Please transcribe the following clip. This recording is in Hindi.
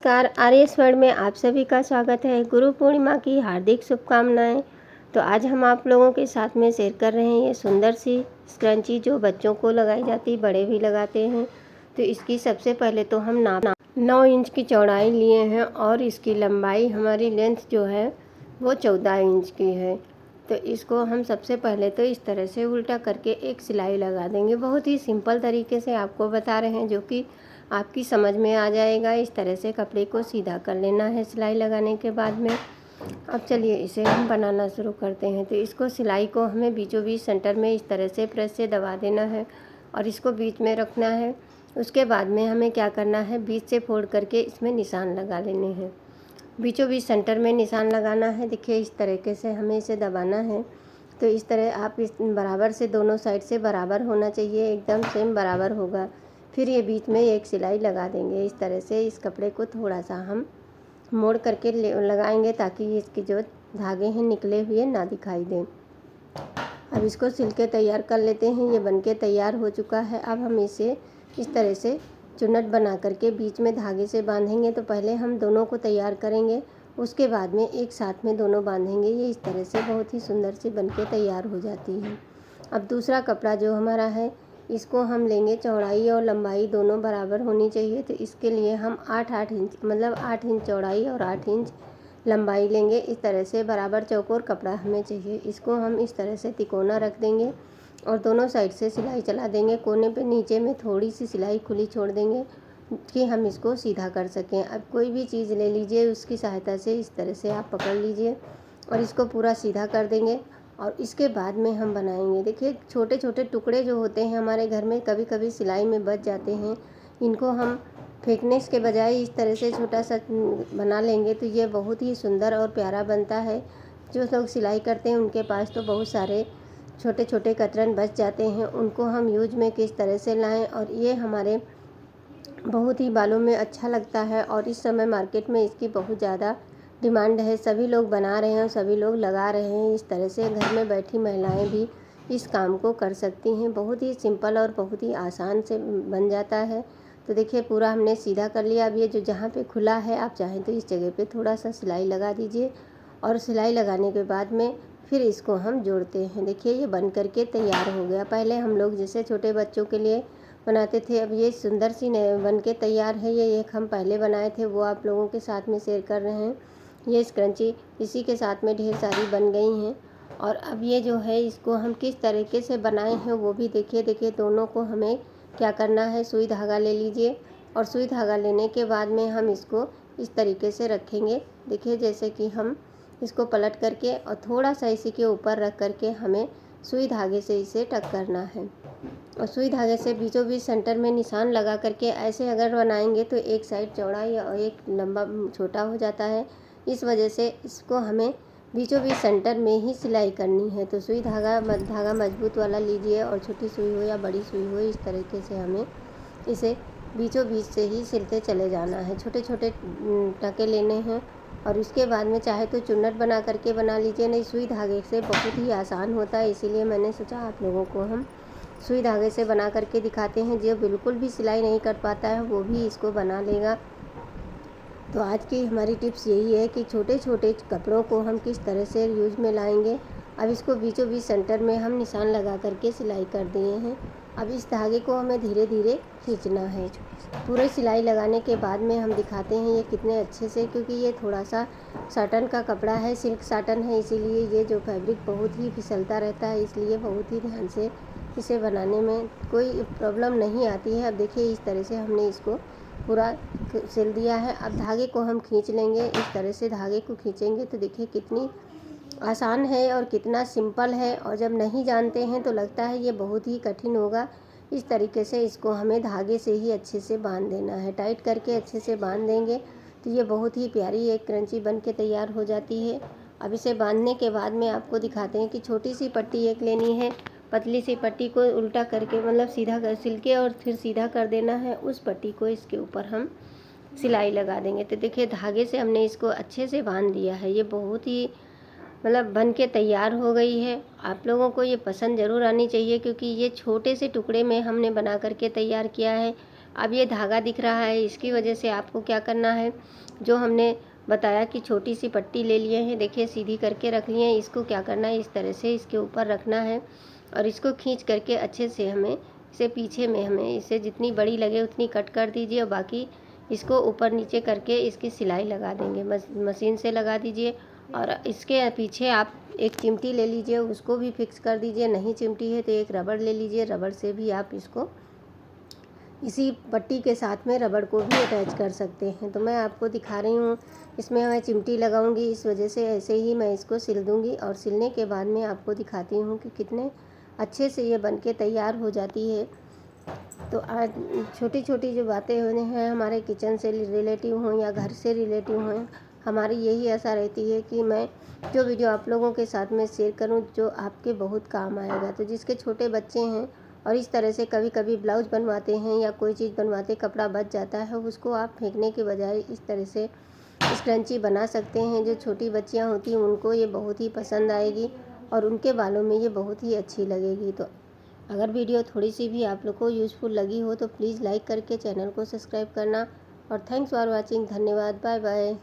नमस्कार, आर्यस वर्ल्ड में आप सभी का स्वागत है। गुरु पूर्णिमा की हार्दिक शुभकामनाएं। तो आज हम आप लोगों के साथ में शेयर कर रहे हैं ये सुंदर सी स्क्रंची जो बच्चों को लगाई जाती, बड़े भी लगाते हैं। तो इसकी सबसे पहले तो हम 9 इंच की चौड़ाई लिए हैं और इसकी लंबाई हमारी लेंथ जो है वो 14 इंच की है। तो इसको हम सबसे पहले तो इस तरह से उल्टा करके एक सिलाई लगा देंगे। बहुत ही सिंपल तरीके से आपको बता रहे हैं जो कि आपकी समझ में आ जाएगा। इस तरह से कपड़े को सीधा कर लेना है सिलाई लगाने के बाद में। अब चलिए इसे हम बनाना शुरू करते हैं। तो इसको सिलाई को हमें बीचों बीच सेंटर में इस तरह से प्रेस से दबा देना है और इसको बीच में रखना है। उसके बाद में हमें क्या करना है, बीच से फोल्ड करके इसमें निशान लगा लेने हैं। बीचों बीच सेंटर में निशान लगाना है। देखिए इस तरीके से हमें इसे दबाना है। तो इस तरह आप इस बराबर से दोनों साइड से बराबर होना चाहिए, एकदम सेम बराबर होगा। फिर ये बीच में एक सिलाई लगा देंगे। इस तरह से इस कपड़े को थोड़ा सा हम मोड़ करके लगाएंगे ताकि इसके जो धागे हैं निकले हुए ना दिखाई दें। अब इसको सिल के तैयार कर लेते हैं। ये बनके तैयार हो चुका है। अब हम इसे इस तरह से चुन्नट बना करके बीच में धागे से बांधेंगे। तो पहले हम दोनों को तैयार करेंगे, उसके बाद में एक साथ में दोनों बांधेंगे। ये इस तरह से बहुत ही सुंदर सी बनके तैयार हो जाती है। अब दूसरा कपड़ा जो हमारा है, इसको हम लेंगे, चौड़ाई और लंबाई दोनों बराबर होनी चाहिए। तो इसके लिए हम 8 इंच मतलब 8 इंच चौड़ाई और 8 इंच लंबाई लेंगे। इस तरह से बराबर चौकोर कपड़ा हमें चाहिए। इसको हम इस तरह से तिकोना रख देंगे और दोनों साइड से सिलाई चला देंगे। कोने पे नीचे में थोड़ी सी सिलाई खुली छोड़ देंगे कि हम इसको सीधा कर सकें। अब कोई भी चीज़ ले लीजिए, उसकी सहायता से इस तरह से आप पकड़ लीजिए और इसको पूरा सीधा कर देंगे। और इसके बाद में हम बनाएंगे। देखिए छोटे छोटे टुकड़े जो होते हैं हमारे घर में कभी कभी सिलाई में बच जाते हैं, इनको हम फेंकने के बजाय इस तरह से छोटा सा बना लेंगे तो ये बहुत ही सुंदर और प्यारा बनता है। जो लोग सिलाई करते हैं उनके पास तो बहुत सारे छोटे छोटे कतरन बच जाते हैं, उनको हम यूज में किस तरह से लाएं। और ये हमारे बहुत ही बालों में अच्छा लगता है और इस समय मार्केट में इसकी बहुत ज़्यादा डिमांड है। सभी लोग बना रहे हैं और सभी लोग लगा रहे हैं। इस तरह से घर में बैठी महिलाएं भी इस काम को कर सकती हैं। बहुत ही सिंपल और बहुत ही आसान से बन जाता है। तो देखिए पूरा हमने सीधा कर लिया। अब ये जो जहाँ पे खुला है, आप चाहें तो इस जगह पे थोड़ा सा सिलाई लगा दीजिए और सिलाई लगाने के बाद में फिर इसको हम जोड़ते हैं। देखिए ये बन करके तैयार हो गया। पहले हम लोग जैसे छोटे बच्चों के लिए बनाते थे, अब ये सुंदर सी बन के तैयार है। ये एक हम पहले बनाए थे, वो आप लोगों के साथ में शेयर कर रहे हैं। ये स्क्रंची इसी के साथ में ढेर सारी बन गई हैं। और अब ये जो है इसको हम किस तरीके से बनाए हैं वो भी देखिए। देखिए दोनों को हमें क्या करना है, सुई धागा ले लीजिए और सुई धागा लेने के बाद में हम इसको इस तरीके से रखेंगे। देखिए जैसे कि हम इसको पलट करके और थोड़ा सा इसी के ऊपर रख करके हमें सुई धागे से इसे टक करना है। और सुई धागे से बीचों बीच सेंटर में निशान लगा करके ऐसे अगर बनाएंगे तो एक साइड चौड़ा और एक लंबा छोटा हो जाता है। इस वजह से इसको हमें बीचों बीच सेंटर में ही सिलाई करनी है। तो सुई धागा मजबूत वाला लीजिए और छोटी सुई हो या बड़ी सुई हो, इस तरीके से हमें इसे बीचों बीच से ही सिलते चले जाना है। छोटे छोटे टाँके लेने हैं और उसके बाद में चाहे तो चुन्नट बना करके बना लीजिए, नहीं सुई धागे से बहुत ही आसान होता है। इसीलिए मैंने सोचा आप लोगों को हम सुई धागे से बना करके दिखाते हैं। जो बिल्कुल भी सिलाई नहीं कर पाता है वो भी इसको बना लेगा। तो आज की हमारी टिप्स यही है कि छोटे छोटे कपड़ों को हम किस तरह से यूज में लाएंगे। अब इसको बीचों बीच सेंटर में हम निशान लगा करके सिलाई कर दिए हैं। अब इस धागे को हमें धीरे धीरे खींचना है। पूरे सिलाई लगाने के बाद में हम दिखाते हैं ये कितने अच्छे से, क्योंकि ये थोड़ा सा साटन का कपड़ा है, सिल्क साटन है, इसीलिए ये जो फैब्रिक बहुत ही फिसलता रहता है। इसलिए बहुत ही ध्यान से इसे बनाने में कोई प्रॉब्लम नहीं आती है। अब देखिए इस तरह से हमने इसको पूरा सिल दिया है। अब धागे को हम खींच लेंगे। इस तरह से धागे को खींचेंगे तो देखिए कितनी आसान है और कितना सिंपल है। और जब नहीं जानते हैं तो लगता है ये बहुत ही कठिन होगा। इस तरीके से इसको हमें धागे से ही अच्छे से बांध देना है। टाइट करके अच्छे से बांध देंगे तो ये बहुत ही प्यारी एक क्रंची बन के तैयार हो जाती है। अब इसे बांधने के बाद में आपको दिखाते हैं कि छोटी सी पट्टी एक लेनी है। पतली सी पट्टी को उल्टा करके मतलब सीधा कर सिल के और फिर सीधा कर देना है। उस पट्टी को इसके ऊपर हम सिलाई लगा देंगे। तो देखिए धागे से हमने इसको अच्छे से बांध दिया है। ये बहुत ही मतलब बन के तैयार हो गई है। आप लोगों को ये पसंद ज़रूर आनी चाहिए, क्योंकि ये छोटे से टुकड़े में हमने बना करके तैयार किया है। अब ये धागा दिख रहा है, इसकी वजह से आपको क्या करना है, जो हमने बताया कि छोटी सी पट्टी ले लिए हैं, देखिए सीधी करके रख लिए हैं, इसको क्या करना है, इस तरह से इसके ऊपर रखना है और इसको खींच करके अच्छे से हमें इसे पीछे में हमें इसे जितनी बड़ी लगे उतनी कट कर दीजिए और बाकी इसको ऊपर नीचे करके इसकी सिलाई लगा देंगे, मशीन से लगा दीजिए। और इसके पीछे आप एक चिमटी ले लीजिए, उसको भी फिक्स कर दीजिए, नहीं चिमटी है तो एक रबड़ ले लीजिए, रबड़ से भी आप इसको इसी पट्टी के साथ में रबड़ को भी अटैच कर सकते हैं। तो मैं आपको दिखा रही हूँ, इसमें मैं चिमटी लगाऊंगी, इस वजह से ऐसे ही मैं इसको सिल दूंगी और सिलने के बाद में आपको दिखाती हूँ कि कितने अच्छे से ये बनके तैयार हो जाती है। तो आज छोटी छोटी जो बातें होने हैं हमारे किचन से रिलेटिव हों या घर से रिलेटिव हों, हमारी यही आशा रहती है कि मैं जो वीडियो आप लोगों के साथ में शेयर करूं जो आपके बहुत काम आएगा। तो जिसके छोटे बच्चे हैं और इस तरह से कभी कभी ब्लाउज बनवाते हैं या कोई चीज़ बनवाते कपड़ा बच जाता है, उसको आप फेंकने के बजाय इस तरह से स्क्रंची बना सकते हैं। जो छोटी बच्चियां होती हैं उनको ये बहुत ही पसंद आएगी और उनके बालों में ये बहुत ही अच्छी लगेगी। तो अगर वीडियो थोड़ी सी भी आप लोग को यूज़फुल लगी हो तो प्लीज़ लाइक करके चैनल को सब्सक्राइब करना और थैंक्स फॉर वॉचिंग। धन्यवाद, बाय बाय।